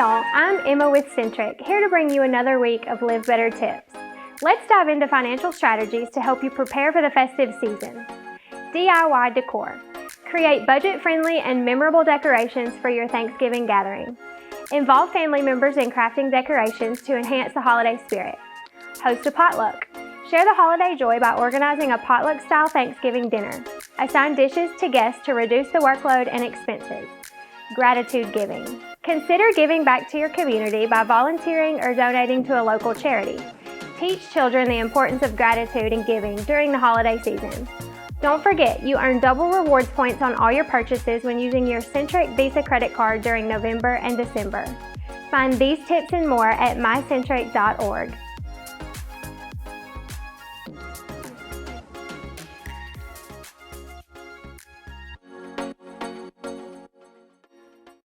y'all, I'm Emma with Centric, here to bring you another week of Live Better tips. Let's dive into financial strategies to help you prepare for the festive season. DIY decor. Create budget-friendly and memorable decorations for your Thanksgiving gathering. Involve family members in crafting decorations to enhance the holiday spirit. Host a potluck. Share the holiday joy by organizing a potluck-style Thanksgiving dinner. Assign dishes to guests to reduce the workload and expenses. Gratitude giving. Consider giving back to your community by volunteering or donating to a local charity. Teach children the importance of gratitude and giving during the holiday season. Don't forget, you earn double rewards points on all your purchases when using your Centric VISA Credit Card during November and December. Find these tips and more at mycentric.org.